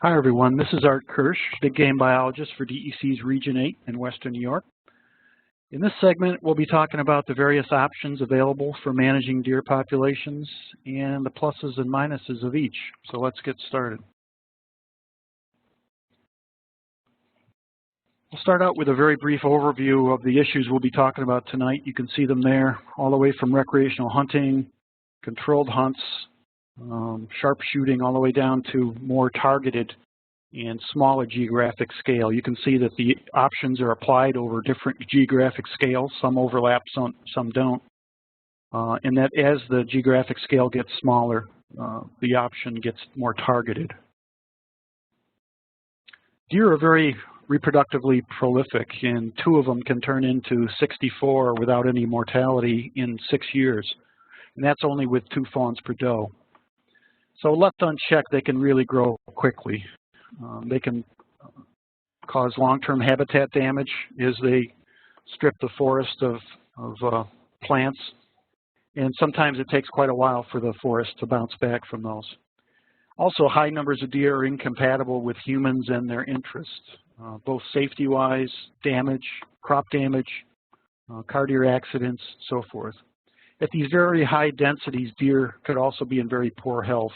Hi everyone, this is Art Kirsch, big game biologist for DEC's Region 8 in Western New York. In this segment, we'll be talking about the various options available for managing deer populations and the pluses and minuses of each. So let's get started. We'll start out with a very brief overview of the issues we'll be talking about tonight. You can see them there, all the way from recreational hunting, controlled hunts, sharpshooting, all the way down to more targeted and smaller geographic scale. You can see that the options are applied over different geographic scales. Some overlap, some don't. And that as the geographic scale gets smaller, the option gets more targeted. Deer are very reproductively prolific, and 2 of them can turn into 64 without any mortality in 6 years. And that's only with 2 fawns per doe. So left unchecked, they can really grow quickly. They can cause long-term habitat damage as they strip the forest of plants. And sometimes it takes quite a while for the forest to bounce back from those. Also, high numbers of deer are incompatible with humans and their interests, both safety-wise, damage, crop damage, car deer accidents, so forth. At these very high densities, deer could also be in very poor health.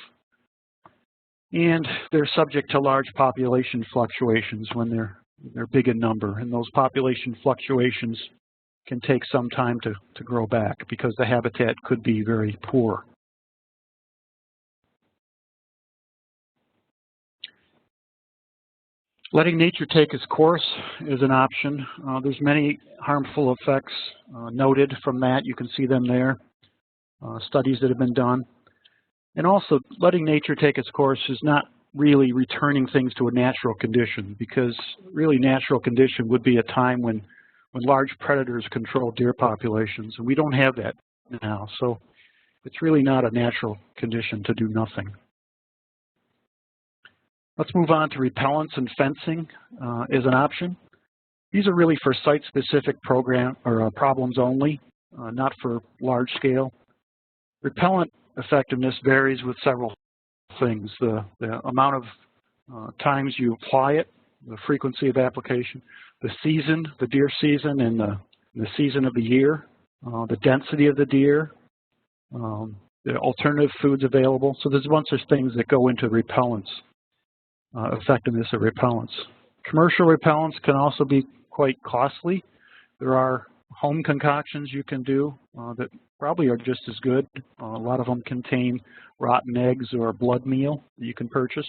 And they're subject to large population fluctuations when they're big in number. And those population fluctuations can take some time to grow back because the habitat could be very poor. Letting nature take its course is an option. There's many harmful effects noted from that. You can see them there, studies that have been done. And also, letting nature take its course is not really returning things to a natural condition, because really natural condition would be a time when large predators control deer populations, and we don't have that now. So it's really not a natural condition to do nothing. Let's move on to repellents and fencing as an option. These are really for site-specific problems only, not for large scale. Repellent effectiveness varies with several things: the amount of times you apply it, the frequency of application, the season, the deer season, and the season of the year, the density of the deer, the alternative foods available. So there's a bunch of things that go into repellents. Effectiveness of repellents. Commercial repellents can also be quite costly. There are home concoctions you can do that probably are just as good. A lot of them contain rotten eggs or blood meal that you can purchase.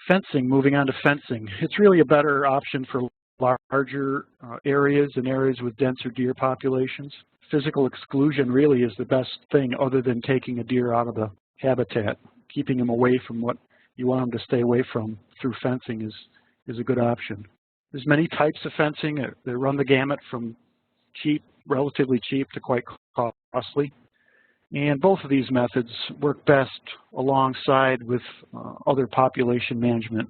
Fencing, moving on to fencing. It's really a better option for larger areas and areas with denser deer populations. Physical exclusion really is the best thing other than taking a deer out of the habitat. Keeping them away from what you want them to stay away from through fencing is a good option. There's many types of fencing. They run the gamut from cheap, relatively cheap, to quite costly. And both of these methods work best alongside with other population management.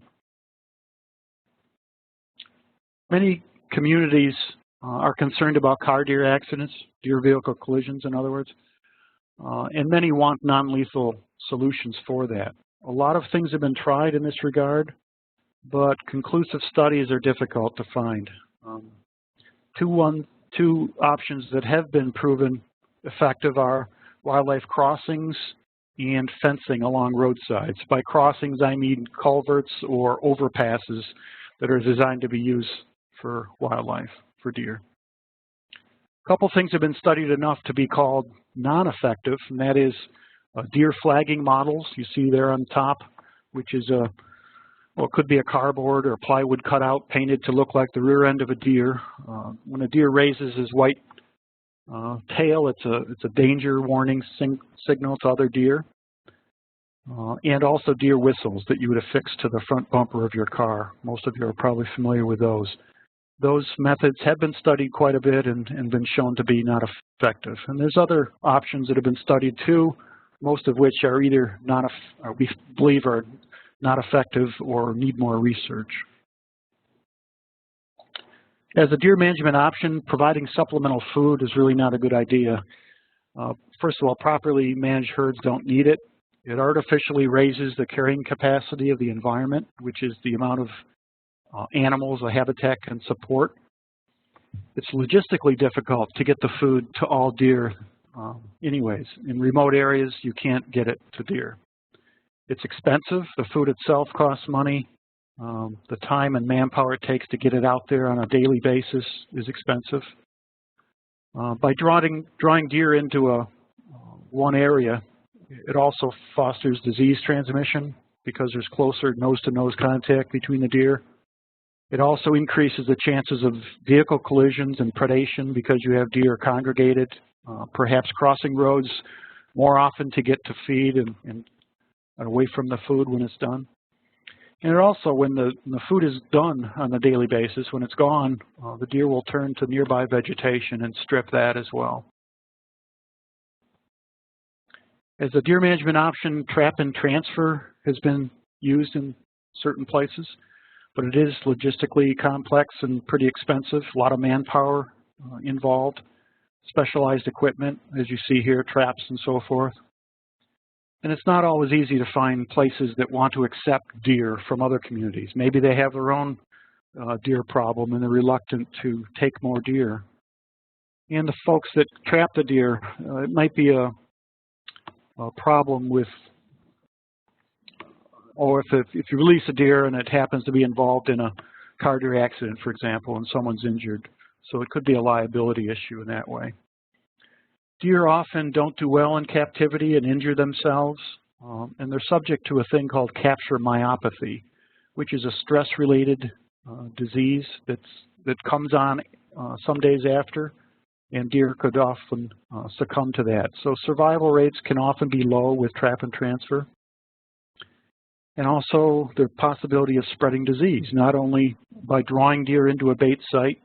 Many communities are concerned about car deer accidents, deer vehicle collisions in other words, and many want non-lethal solutions for that. A lot of things have been tried in this regard, but conclusive studies are difficult to find. Two options that have been proven effective are wildlife crossings and fencing along roadsides. By crossings, I mean culverts or overpasses that are designed to be used for wildlife, for deer. A couple things have been studied enough to be called non-effective, and that is deer flagging models you see there on top, which is well, it could be a cardboard or plywood cutout painted to look like the rear end of a deer. When a deer raises his white tail, it's a danger warning signal to other deer. And also deer whistles that you would affix to the front bumper of your car. Most of you are probably familiar with those. Those methods have been studied quite a bit and been shown to be not effective. And there's other options that have been studied too, most of which are either we believe are not effective or need more research. As a deer management option, providing supplemental food is really not a good idea. First of all, properly managed herds don't need it. It artificially raises the carrying capacity of the environment, which is the amount of animals a habitat can support. It's logistically difficult to get the food to all deer anyways. In remote areas, you can't get it to deer. It's expensive. The food itself costs money. The time and manpower it takes to get it out there on a daily basis is expensive. By drawing deer into one area, it also fosters disease transmission because there's closer nose-to-nose contact between the deer. It also increases the chances of vehicle collisions and predation because you have deer congregated, perhaps crossing roads more often to get to feed and away from the food when it's done. And it also, when the food is done on a daily basis, when it's gone, the deer will turn to nearby vegetation and strip that as well. As a deer management option, trap and transfer has been used in certain places, but it is logistically complex and pretty expensive, a lot of manpower involved, specialized equipment, as you see here, traps and so forth. And it's not always easy to find places that want to accept deer from other communities. Maybe they have their own deer problem and they're reluctant to take more deer. And the folks that trap the deer, it might be a problem with, or if you release a deer and it happens to be involved in a car deer accident, for example, and someone's injured. So it could be a liability issue in that way. Deer often don't do well in captivity and injure themselves, and they're subject to a thing called capture myopathy, which is a stress-related disease that comes on some days after, and deer could often succumb to that. So survival rates can often be low with trap and transfer. And also the possibility of spreading disease, not only by drawing deer into a bait site,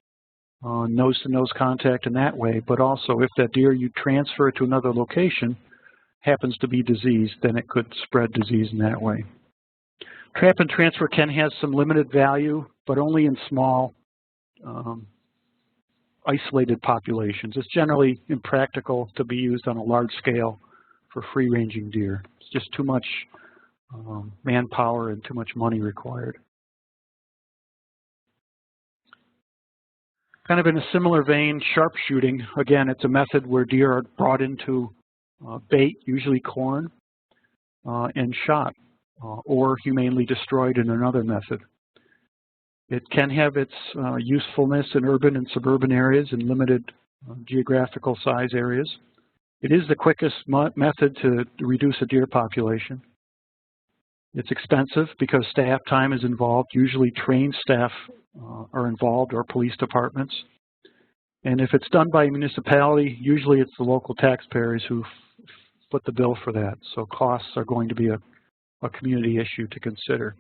nose-to-nose contact in that way, but also if that deer you transfer to another location happens to be diseased, then it could spread disease in that way. Trap and transfer can have some limited value, but only in small, isolated populations. It's generally impractical to be used on a large scale for free-ranging deer. It's just too much manpower and too much money required. Kind of in a similar vein, sharpshooting, again, it's a method where deer are brought into bait, usually corn, and shot, or humanely destroyed in another method. It can have its usefulness in urban and suburban areas and limited geographical size areas. It is the quickest method to reduce a deer population. It's expensive because staff time is involved. Usually trained staff are involved, or police departments. And if it's done by a municipality, usually it's the local taxpayers who foot the bill for that. So costs are going to be a community issue to consider.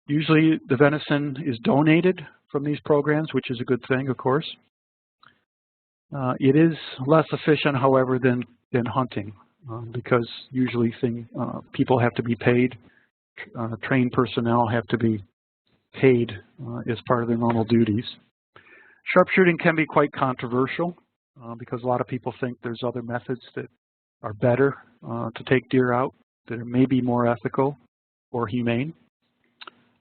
Usually the venison is donated from these programs, which is a good thing, of course. It is less efficient, however, than hunting because usually people have to be paid. Trained personnel have to be paid as part of their normal duties. Sharpshooting can be quite controversial because a lot of people think there's other methods that are better to take deer out, that are maybe more ethical or humane.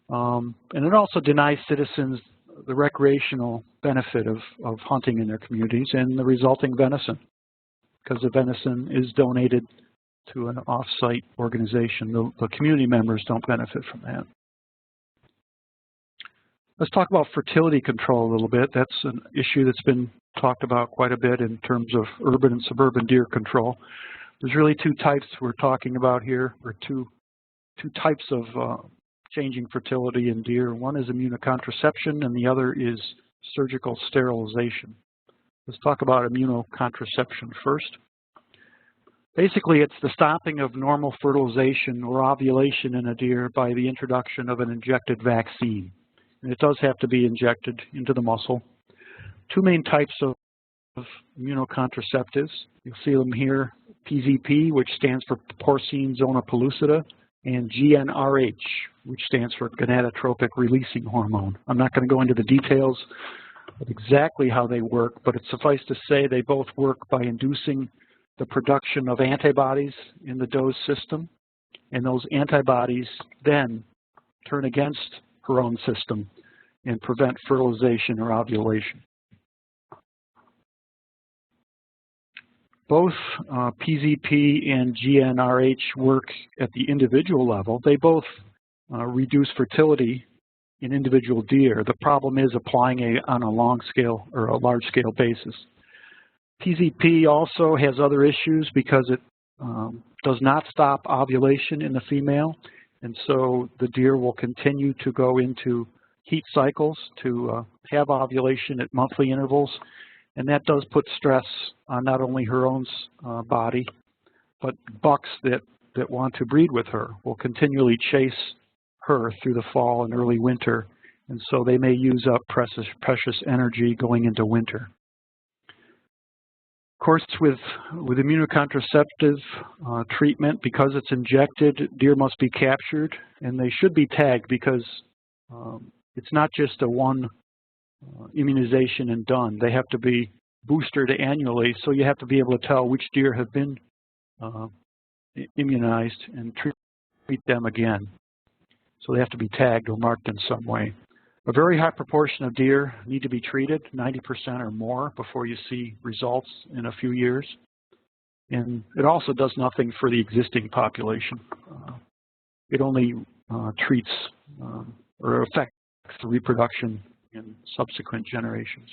And it also denies citizens the recreational benefit of hunting in their communities and the resulting venison, because the venison is donated to an off-site organization. The community members don't benefit from that. Let's talk about fertility control a little bit. That's an issue that's been talked about quite a bit in terms of urban and suburban deer control. There's really two types we're talking about here, or two types of changing fertility in deer. One is immunocontraception and the other is surgical sterilization. Let's talk about immunocontraception first. Basically, it's the stopping of normal fertilization or ovulation in a deer by the introduction of an injected vaccine. And it does have to be injected into the muscle. Two main types of immunocontraceptives. You'll see them here, PZP, which stands for porcine zona pellucida, and GnRH, which stands for gonadotropic releasing hormone. I'm not going to go into the details of exactly how they work, but it's suffice to say they both work by inducing the production of antibodies in the doe's system And those antibodies then turn against her own system and prevent fertilization or ovulation. Both PZP and GnRH work at the individual level. They both reduce fertility in individual deer. The problem is applying it on a long scale or a large scale basis. PZP also has other issues because it does not stop ovulation in the female, and so the deer will continue to go into heat cycles to have ovulation at monthly intervals, and that does put stress on not only her own body, but bucks that want to breed with her will continually chase her through the fall and early winter, and so they may use up precious energy going into winter. Of course, with immunocontraceptive treatment, because it's injected, deer must be captured, and they should be tagged because it's not just a one immunization and done. They have to be boosted annually, so you have to be able to tell which deer have been immunized and treat them again. So they have to be tagged or marked in some way. A very high proportion of deer need to be treated, 90% or more, before you see results in a few years. And it also does nothing for the existing population. It only treats or affects the reproduction in subsequent generations.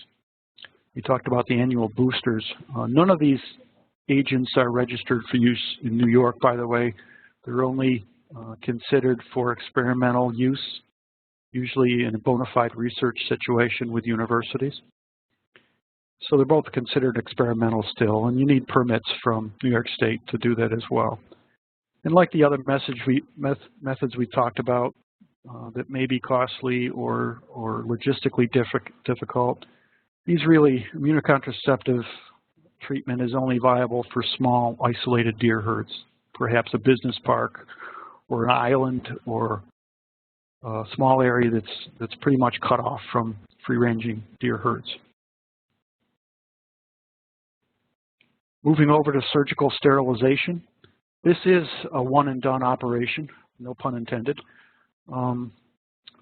We talked about the annual boosters. None of these agents are registered for use in New York, by the way. They're only considered for experimental use, usually in a bona fide research situation with universities. So they're both considered experimental still, and you need permits from New York State to do that as well. And like the other methods we talked about that may be costly or logistically difficult, these really, immunocontraceptive treatment is only viable for small isolated deer herds, perhaps a business park or an island or a small area that's pretty much cut off from free-ranging deer herds. Moving over to surgical sterilization. This is a one-and-done operation, no pun intended.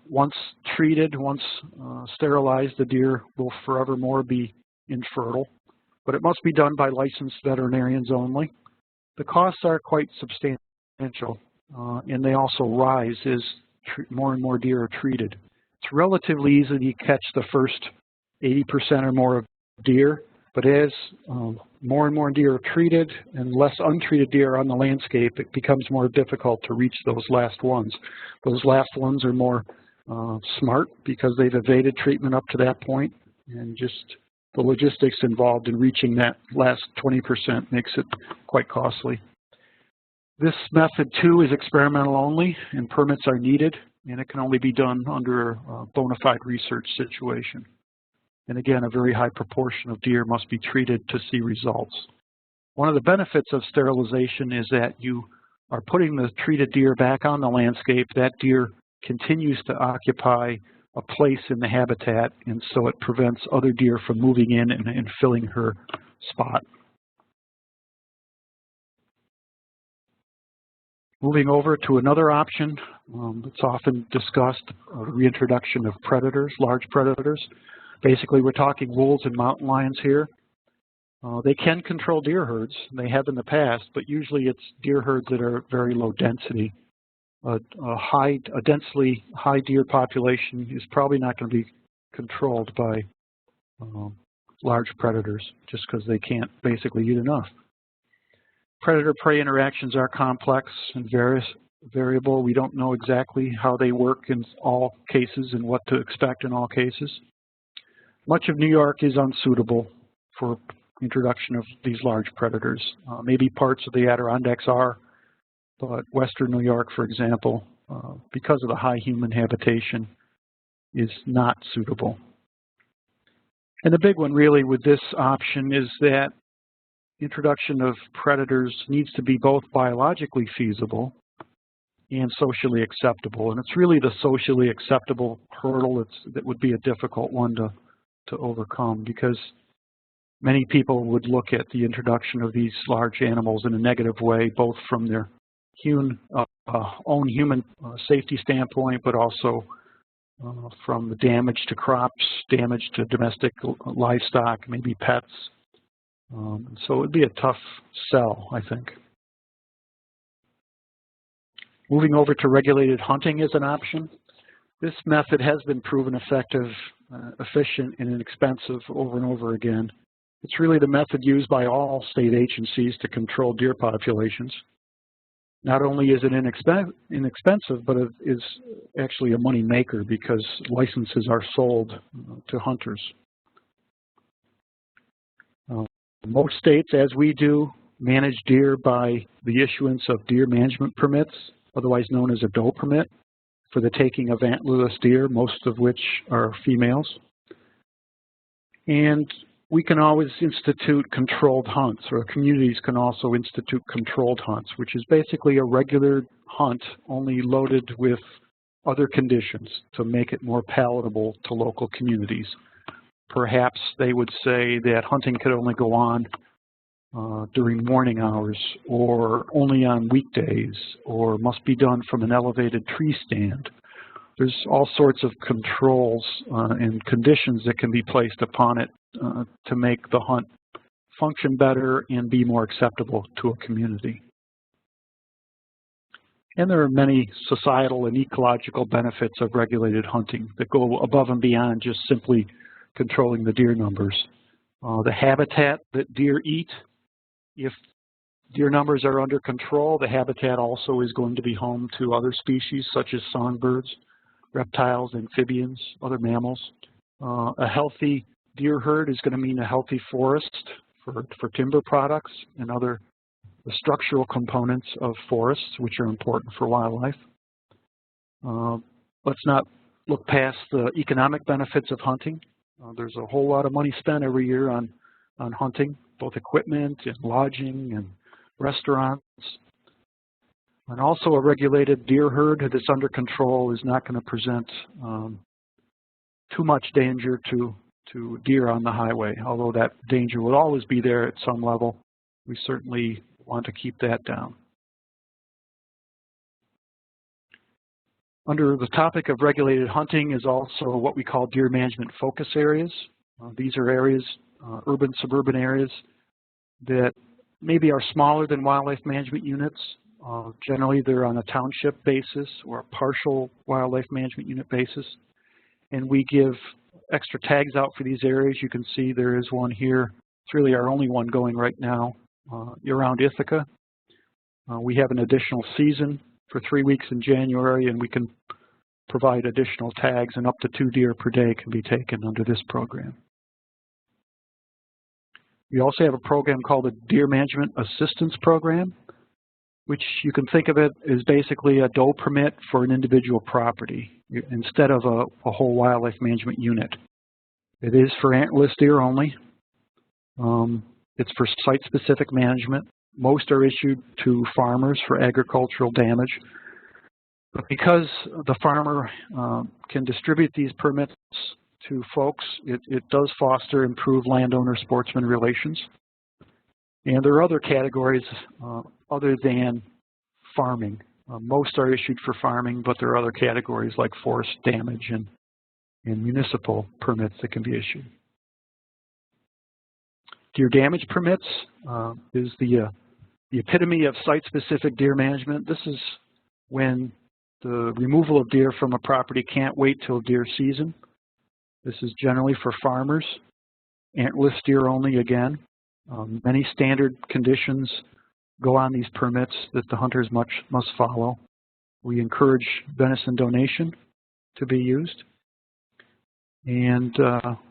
Once treated, once sterilized, the deer will forevermore be infertile, but it must be done by licensed veterinarians only. The costs are quite substantial, and they also rise as more and more deer are treated. It's relatively easy to catch the first 80% or more of deer, but as more and more deer are treated and less untreated deer are on the landscape, it becomes more difficult to reach those last ones. Those last ones are more smart because they've evaded treatment up to that point, and just the logistics involved in reaching that last 20% makes it quite costly. This method, too, is experimental only, and permits are needed, and it can only be done under a bona fide research situation. And again, a very high proportion of deer must be treated to see results. One of the benefits of sterilization is that you are putting the treated deer back on the landscape. That deer continues to occupy a place in the habitat, and so it prevents other deer from moving in and filling her spot. Moving over to another option that's often discussed, reintroduction of predators, large predators. Basically, we're talking wolves and mountain lions here. They can control deer herds. They have in the past, but usually it's deer herds that are very low density. A densely high deer population is probably not going to be controlled by large predators just because they can't basically eat enough. Predator-prey interactions are complex and variable. We don't know exactly how they work in all cases and what to expect in all cases. Much of New York is unsuitable for introduction of these large predators. Maybe parts of the Adirondacks are, but Western New York, for example, because of the high human habitation, is not suitable. And the big one really with this option is that introduction of predators needs to be both biologically feasible and socially acceptable. And it's really the socially acceptable hurdle that would be a difficult one to overcome, because many people would look at the introduction of these large animals in a negative way, both from their own human safety standpoint, but also from the damage to crops, damage to domestic livestock, maybe pets. So it would be a tough sell, I think. Moving over to regulated hunting as an option. This method has been proven effective, efficient, and inexpensive over and over again. It's really the method used by all state agencies to control deer populations. Not only is it inexpensive, but it is actually a money maker because licenses are sold to hunters. Most states, as we do, manage deer by the issuance of deer management permits, otherwise known as a doe permit, for the taking of antlerless deer, most of which are females. And we can always institute controlled hunts, or communities can also institute controlled hunts, which is basically a regular hunt, only loaded with other conditions to make it more palatable to local communities. Perhaps they would say that hunting could only go on during morning hours, or only on weekdays, or must be done from an elevated tree stand. There's all sorts of controls and conditions that can be placed upon it to make the hunt function better and be more acceptable to a community. And there are many societal and ecological benefits of regulated hunting that go above and beyond just simply controlling the deer numbers. The habitat that deer eat, if deer numbers are under control, the habitat also is going to be home to other species such as songbirds, reptiles, amphibians, other mammals. A healthy deer herd is going to mean a healthy forest for timber products and other structural components of forests, which are important for wildlife. Let's not look past the economic benefits of hunting. There's a whole lot of money spent every year on hunting, both equipment and lodging and restaurants. And also a regulated deer herd that's under control is not going to present too much danger to deer on the highway. Although that danger will always be there at some level, we certainly want to keep that down. Under the topic of regulated hunting is also what we call deer management focus areas. These are areas, urban, suburban areas, that maybe are smaller than wildlife management units. Generally, they're on a township basis or a partial wildlife management unit basis. And we give extra tags out for these areas. You can see there is one here. It's really our only one going right now around Ithaca. We have an additional season for 3 weeks in January, and we can provide additional tags, and up to 2 deer per day can be taken under this program. We also have a program called the Deer Management Assistance Program, which you can think of it as basically a doe permit for an individual property instead of a whole wildlife management unit. It is for antlerless deer only. It's for site-specific management. Most are issued to farmers for agricultural damage. But because the farmer can distribute these permits to folks, it does foster improved landowner-sportsman relations. And there are other categories other than farming. Most are issued for farming, but there are other categories like forest damage and municipal permits that can be issued. Deer damage permits is the epitome of site-specific deer management. This is when the removal of deer from a property can't wait till deer season. This is generally for farmers, antlerless deer only again. Many standard conditions go on these permits that the hunters must follow. We encourage venison donation to be used. And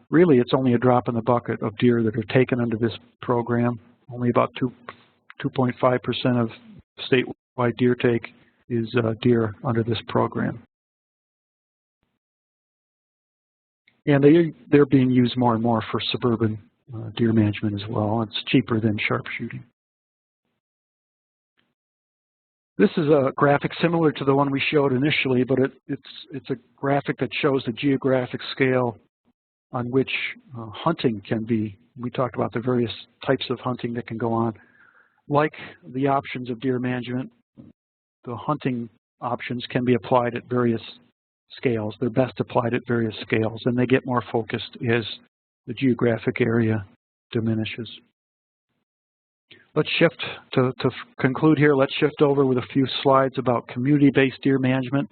really, it's only a drop in the bucket of deer that are taken under this program. Only about 2.5% of statewide deer take is deer under this program. And they're being used more and more for suburban deer management as well. It's cheaper than sharpshooting. This is a graphic similar to the one we showed initially, but it's a graphic that shows the geographic scale on which hunting can be. We talked about the various types of hunting that can go on. Like the options of deer management, the hunting options can be applied at various scales. They're best applied at various scales, and they get more focused as the geographic area diminishes. Let's shift to conclude here. Let's shift over with a few slides about community-based deer management.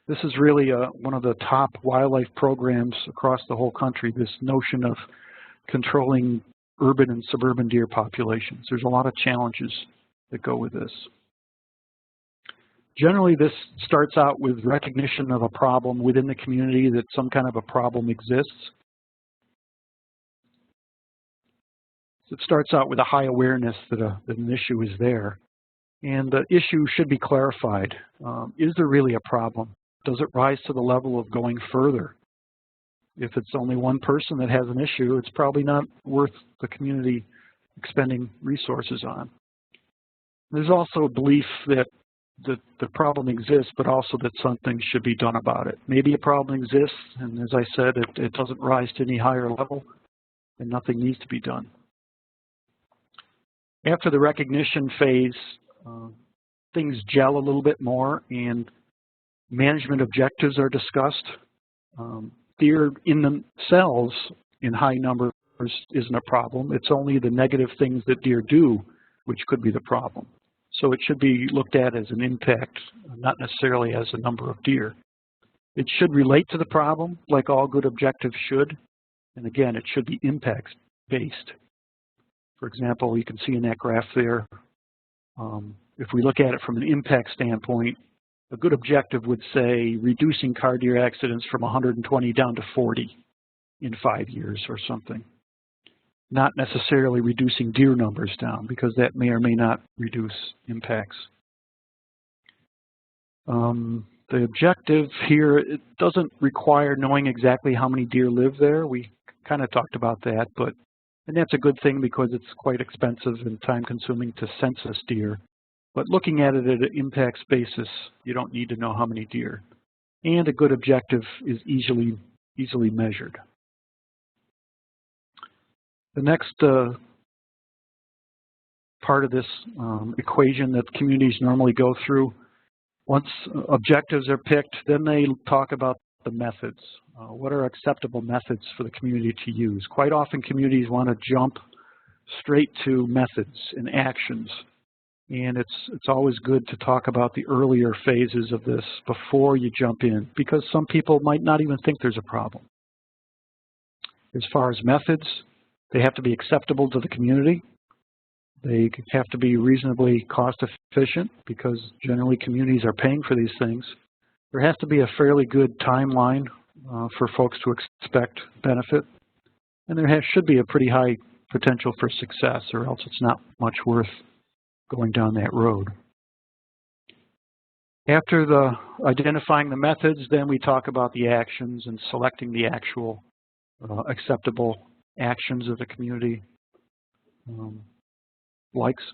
This is really one of the top wildlife programs across the whole country, this notion of controlling urban and suburban deer populations. There's a lot of challenges that go with this. Generally, this starts out with recognition of a problem within the community, that some kind of a problem exists. So it starts out with a high awareness that an issue is there. And the issue should be clarified. Is there really a problem? Does it rise to the level of going further? If it's only one person that has an issue, it's probably not worth the community expending resources on. There's also a belief that the problem exists, but also that something should be done about it. Maybe a problem exists, and as I said, it doesn't rise to any higher level, and nothing needs to be done. After the recognition phase, things gel a little bit more, and management objectives are discussed. Deer in themselves in high numbers isn't a problem. It's only the negative things that deer do which could be the problem. So it should be looked at as an impact, not necessarily as a number of deer. It should relate to the problem, like all good objectives should. And again, it should be impact-based. For example, you can see in that graph there, if we look at it from an impact standpoint, a good objective would say reducing car deer accidents from 120 down to 40 in 5 years or something. Not necessarily reducing deer numbers down, because that may or may not reduce impacts. The objective here, it doesn't require knowing exactly how many deer live there. We kind of talked about that, and that's a good thing because it's quite expensive and time-consuming to census deer. But looking at it at an impacts basis, you don't need to know how many deer. And a good objective is easily measured. The next part of this equation that communities normally go through, once objectives are picked, then they talk about the methods. What are acceptable methods for the community to use? Quite often communities want to jump straight to methods and actions. And it's always good to talk about the earlier phases of this before you jump in, because some people might not even think there's a problem. As far as methods, they have to be acceptable to the community. They have to be reasonably cost efficient, because generally communities are paying for these things. There has to be a fairly good timeline for folks to expect benefit. And there should be a pretty high potential for success, or else it's not much worth going down that road. After identifying the methods, then we talk about the actions and selecting the actual acceptable actions that the community likes.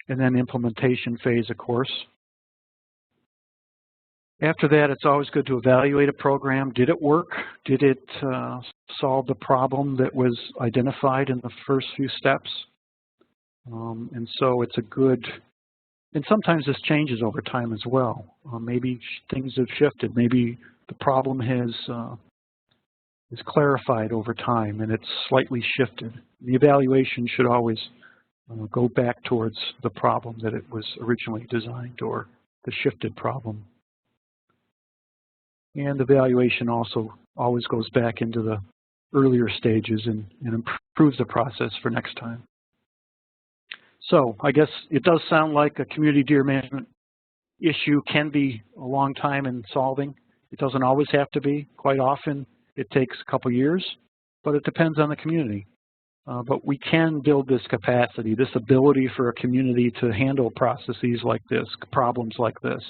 And then implementation phase, of course. After that, it's always good to evaluate a program. Did it work? Did it solve the problem that was identified in the first few steps? And so it's a good, and sometimes this changes over time as well. Maybe things have shifted. Maybe the problem is clarified over time and it's slightly shifted. The evaluation should always go back towards the problem that it was originally designed, or the shifted problem. And evaluation also always goes back into the earlier stages and improves the process for next time. So I guess it does sound like a community deer management issue can be a long time in solving. It doesn't always have to be. Quite often it takes a couple years, but it depends on the community. But we can build this capacity, this ability for a community to handle processes like this, problems like this.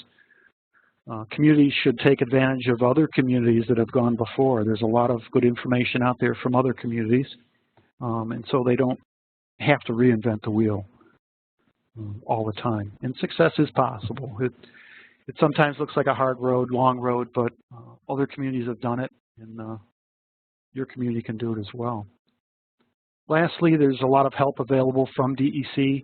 Communities should take advantage of other communities that have gone before. There's a lot of good information out there from other communities, and so they don't have to reinvent the wheel all the time. And success is possible. It sometimes looks like a hard road, long road, but other communities have done it, and your community can do it as well. Lastly, there's a lot of help available from DEC.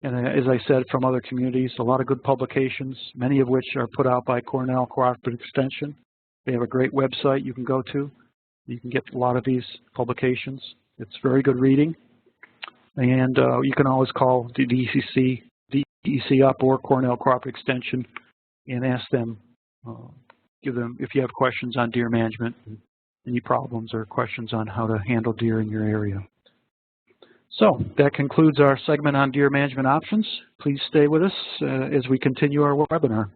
And as I said, from other communities, a lot of good publications, many of which are put out by Cornell Cooperative Extension. They have a great website you can go to. You can get a lot of these publications. It's very good reading. And you can always call the DEC up or Cornell Cooperative Extension and ask them, give them, if you have questions on deer management, any problems or questions on how to handle deer in your area. So that concludes our segment on deer management options. Please stay with us as we continue our webinar.